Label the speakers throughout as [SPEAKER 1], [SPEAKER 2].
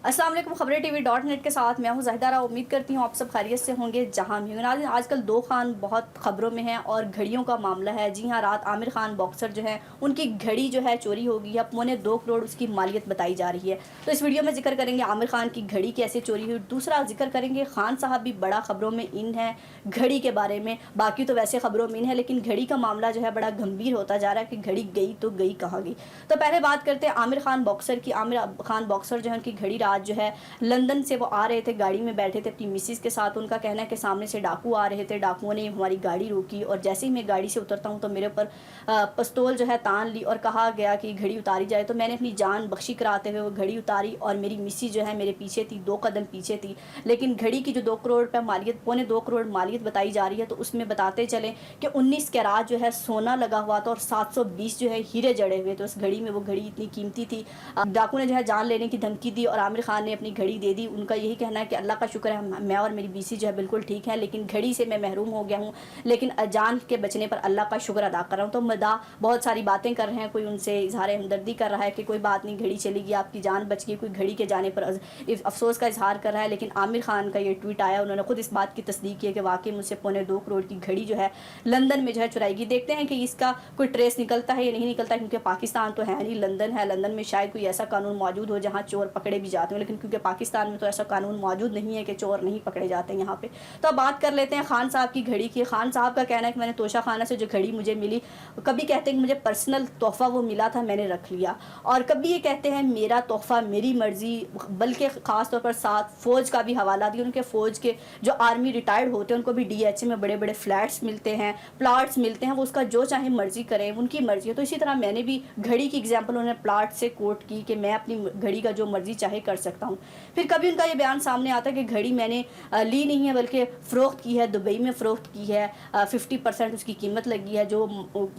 [SPEAKER 1] अस्सलाम वालेकुम। खबरें TV.net के साथ मैं हूं ज़ाहिदा राव। उम्मीद करती हूं आप सब खैरियत से होंगे जहां भी होंगे। आजकल दो खान बहुत खबरों में हैं और घड़ियों का मामला है। जी हां, रात आमिर खान बॉक्सर जो है उनकी घड़ी जो है चोरी हो गई है। 2.25 करोड़ उसकी मालियत बताई जा रही है। तो इस वीडियो में जिक्र करेंगे आमिर खान की घड़ी कैसे चोरी हुई। दूसरा जिक्र करेंगे खान साहब भी बड़ा खबरों में इन है घड़ी के बारे में। बाकी तो वैसे खबरों में इन है, लेकिन घड़ी का मामला जो है बड़ा गंभीर होता जा रहा है कि घड़ी गई तो गई कहाँ गई। तो पहले बात करते हैं आमिर खान बॉक्सर की। आमिर खान बॉक्सर जो है उनकी घड़ी रात जो है लंदन से वो आ रहे थे, गाड़ी में बैठे थे अपनी मिसिस के साथ। उनका कहना है कि सामने से डाकू आ रहे थे, डाकुओं ने हमारी गाड़ी रोकी और जैसे ही मैं गाड़ी से उतरता हूँ तो मेरे ऊपर पिस्तौल जो है तान ली और कहा गया कि घड़ी उतारी जाए। तो मैंने अपनी जान बख्शी कराते हुए वो घड़ी उतारी और मेरी मिसिस जो है मेरे पीछे थी, 2 कदम पीछे थी। लेकिन घड़ी की जो 2 करोड़ रुपये मालियत, 2.25 करोड़ मालियत बताई जा रही है, तो उसमें बताते चलें कि 19 कैरात जो है सोना लगा हुआ था और 720 जो है हीरे जड़े हुए थे उस घड़ी में। वो घड़ी इतनी कीमती थी। डाकू ने जो है जान लेने की धमकी दी और आमिर खान ने अपनी घड़ी दे दी। उनका यही कहना है कि अल्लाह का शुक्र है मैं और मेरी बीसी जो है बिल्कुल ठीक है, लेकिन घड़ी से मैं महरूम हो गया हूँ, लेकिन जान के बचने पर अल्लाह का शुक्र अदा कर रहा हूँ। तो मदा बहुत सारी बातें कर रहे हैं, कोई उनसे इजहार हमदर्दी कर रहा है कि कोई बात नहीं, घड़ी चली गई, आपकी जान बच गई। कोई घड़ी के जाने पर अफसोस का इजहार कर रहा है। लेकिन आमिर खान का ये ट्वीट आया, उन्होंने खुद इस बात की तस्दीक की है कि वाकई मुझसे 2.25 करोड़ की घड़ी जो है लंदन में जो है चुराई गई। देखते हैं कि इसका कोई ट्रेस निकलता है या नहीं निकलता, क्योंकि पाकिस्तान तो है नहीं, लंदन है। लंदन में शायद कोई ऐसा कानून मौजूद हो जहाँ चोर पकड़े भी जाते हैं, लेकिन क्योंकि पाकिस्तान में तो ऐसा कानून मौजूद नहीं है कि चोर नहीं पकड़े जाते हैं यहाँ पे। तो अब बात कर लेते हैं खान साहब की घड़ी की। खान साहब का कहना है कि मैंने तोशा खाना से जो घड़ी मुझे मिली, कभी कहते हैं कि मुझे पर्सनल तोहफ़ा वो मिला था, मैंने रख लिया, और कभी ये कहते हैं मेरा तोहफ़ा मेरी मर्ज़ी, बल्कि ख़ास तौर पर साथ फ़ौज का भी हवाला दिया। उनके फ़ौज के जो आर्मी रिटायर्ड होते हैं उनको भी DHA में बड़े बड़े फ्लैट्स मिलते हैं, प्लाट्स मिलते हैं, वो उसका जो चाहे मर्ज़ी करें, उनकी मर्ज़ी है। तो इसी तरह मैंने भी घड़ी की एग्जाम्पल उन्होंने प्लाट से कोट की कि मैं अपनी घड़ी का जो मर्ज़ी चाहे कर सकता हूँ। फिर कभी उनका ये बयान सामने आता है कि घड़ी मैंने ली नहीं है बल्कि फ़रोख्त की है, दुबई में फ़रोख्त की है, 50% उसकी कीमत लगी है जो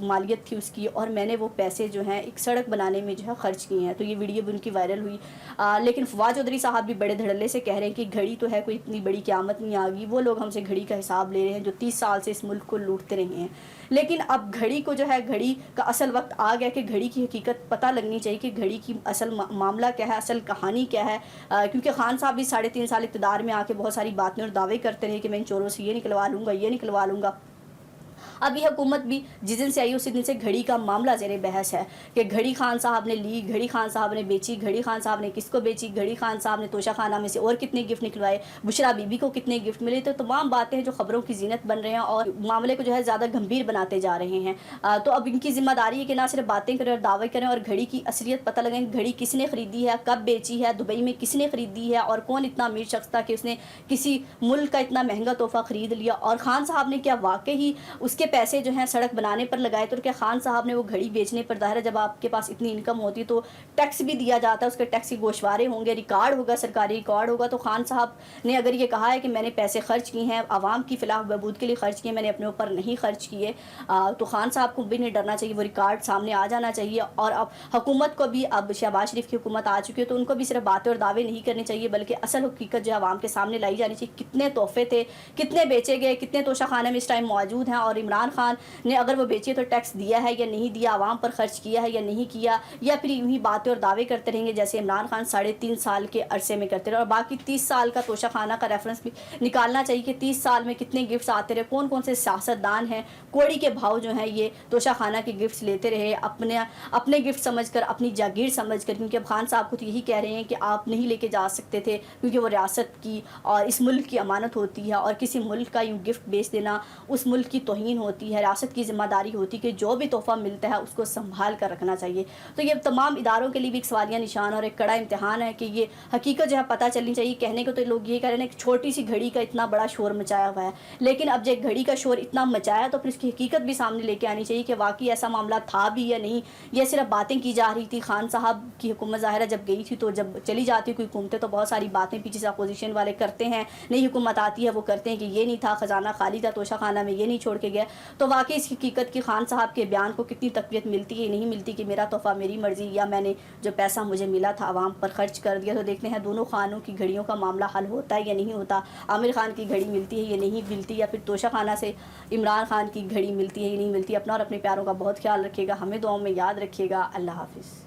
[SPEAKER 1] मालियत थी उसकी, और मैंने वो पैसे जो हैं एक सड़क बनाने में जो है ख़र्च किए हैं। तो ये वीडियो भी उनकी वायरल हुई। लेकिन फवाद चौधरी साहब भी बड़े धड़ल्ले से कह रहे हैं कि घड़ी तो है, कोई इतनी बड़ी क़यामत नहीं आ गई, वो लोग हमसे घड़ी का हिसाब ले रहे हैं जो 30 साल से इस मुल्क को लूटते रहे हैं। लेकिन अब घड़ी को जो है, घड़ी का असल वक्त आ गया कि घड़ी की हकीकत पता लगनी चाहिए कि घड़ी की असल मामला क्या है, असल कहानी क्या है। क्योंकि खान साहब भी 3.5 साल इक़्तिदार में आके बहुत सारी बातें और दावे करते रहे कि मैं इन चोरों से ये निकलवा लूँगा, ये निकलवा लूँगा। अब ये हुकूमत भी जिस दिन से आई उसी दिन से घड़ी का मामला ज़ेरे बहस है कि घड़ी खान साहब ने ली, घड़ी खान साहब ने बेची, घड़ी खान साहब ने किसको बेची, घड़ी खान साहब ने तोशा खाना में से और कितने गिफ्ट निकलवाए, बुशरा बीबी को कितने गिफ्ट मिले। तो तमाम बातें जो खबरों की जीनत बन रहे हैं और मामले को जो है ज़्यादा गंभीर बनाते जा रहे हैं। तो अब इनकी जिम्मेदारी है कि ना सिर्फ बातें करें और दावे करें और घड़ी की असलियत पता लगें। घड़ी किसने ख़रीदी है, कब बेची है, दुबई में किसने ख़रीदी है, और कौन इतना अमीर शख्स था कि उसने किसी मुल्क का इतना महंगा तोहफ़ा ख़रीद लिया, और खान साहब ने क्या वाकई ही उसके पैसे जो हैं सड़क बनाने पर लगाए। तो क्या खान साहब ने वो घड़ी बेचने पर, ज़ाहिर है जब आपके पास इतनी इनकम होती है तो टैक्स भी दिया जाता है, उसके टैक्स के गोशवारे होंगे, रिकॉर्ड होगा, सरकारी रिकॉर्ड होगा। तो खान साहब ने अगर ये कहा है कि मैंने पैसे खर्च किए हैं, आवाम की फ़लाह बहबूद के लिए खर्च किए, मैंने अपने ऊपर नहीं खर्च किए, तो खान साहब को भी नहीं डरना चाहिए, वो रिकॉर्ड सामने आ जाना चाहिए। और अब हुकूमत को भी, अब शहबाज शरीफ की हुकूमत आ चुकी है, तो उनको भी सिर्फ बातें और दावे नहीं करने चाहिए, बल्कि असल हकीकत जो है आवाम के सामने लाई जानी चाहिए। कितने तोहफे थे, कितने बेचे गए, कितने तोशा खाने में इस टाइम मौजूद हैं, और इमरान खान ने अगर वो बेची तो टैक्स दिया है या नहीं दिया, आवाम पर खर्च किया है या नहीं किया, या फिर यूं ही बातें और दावे करते रहेंगे जैसे इमरान खान 3.5 साल के अरसे में करते रहे। और बाकी 30 साल का तोशा खाना का रेफरेंस भी निकालना चाहिए कि 30 साल में कितने गिफ्ट्स आते रहे, कौन कौन से सियासतदान हैं कोड़ी के भाव जो हैं ये तोशा खाना के गिफ्ट्स लेते रहे, अपने गिफ्ट समझकर, अपनी जागीर समझकर। क्योंकि अब खान साहब को तो यही कह रहे हैं कि आप नहीं लेके जा सकते थे, क्योंकि वो रियासत की और इस मुल्क की अमानत होती है, और किसी मुल्क का यूँ गिफ्ट बेच देना उस मुल्क की तौहीन होती है। रियासत की जिम्मेदारी होती है कि जो भी तोहफ़ा मिलता है उसको संभाल कर रखना चाहिए। तो ये तमाम इदारों के लिए भी एक सवालिया निशान और एक कड़ा इम्तिहान है कि ये हकीकत जो है पता चलनी चाहिए। कहने को तो लोग ये कह रहे हैं कि छोटी सी घड़ी का इतना बड़ा शोर मचाया हुआ है, लेकिन अब जब घड़ी का शोर इतना मचाया तो फिर इसकी हकीकत भी सामने लेके आनी चाहिए कि वाकई ऐसा मामला था भी या नहीं, ये सिर्फ बातें की जा रही थी। खान साहब की हुकूमत ज़ाहिर जब गई थी, तो जब चली जाती कोई हुकूमतें तो बहुत सारी बातें पीछे से अपोजिशन वाले करते हैं, नई हुकूमत आती है वो करते हैं कि ये नहीं था, ख़जाना खाली था, तोशा खाना में ये नहीं छोड़ के गया। तो वाकई इस हकीकत की खान साहब के बयान को कितनी तकवीत मिलती है, नहीं मिलती कि मेरा तोहफ़ा मेरी मर्ज़ी, या मैंने जो पैसा मुझे मिला था आवाम पर खर्च कर दिया। तो देखते हैं दोनों खानों की घड़ियों का मामला हल होता है या नहीं होता। आमिर खान की घड़ी मिलती है या नहीं मिलती, या फिर तोशा खाना से इमरान खान की घड़ी मिलती है या नहीं मिलती। अपना और अपने प्यारों का बहुत ख्याल रखिएगा, हमें दुआओं में याद रखिएगा। अल्लाह हाफिज़।